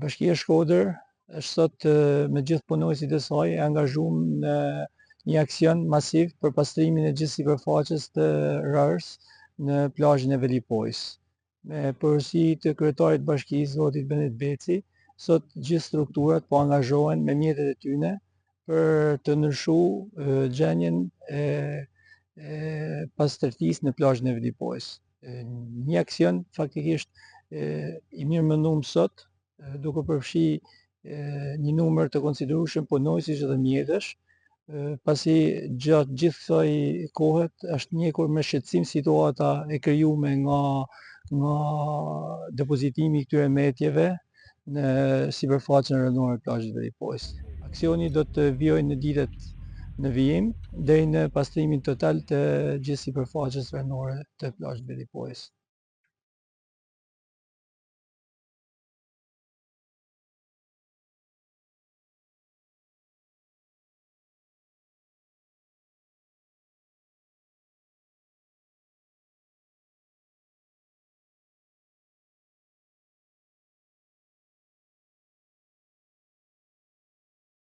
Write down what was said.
Bashkia e Shkodër është sot me gjithë punojësit e saj e angazhuar në një aksion masiv për pastrimin e gjithë sipërfaqes të rërës në plazhin e Velipojës. Me përgjegjësi të kryetarit të bashkisë, zotit Benedit Beci, sot gjithë strukturat po angazhohen me mjetet e tyre për të ndryshuar gjendjen e pastërtisë në plazhin e Velipojës. Një aksion faktikisht i mirëmenduar sot, duke përfshi një numër të konsiderueshëm punojësish dhe mjetësh, pasi gjatë gjithë kësaj kohe është njekur me shqetësim situata e krijuar nga depozitimi i këtyre metjeve në sipërfaqen rënore të plazhit të Velipojës. Aksioni do të vijojë në ditët në vijim deri në pastrimin total të gjithë sipërfaqes rënore të plazhit të Velipojës.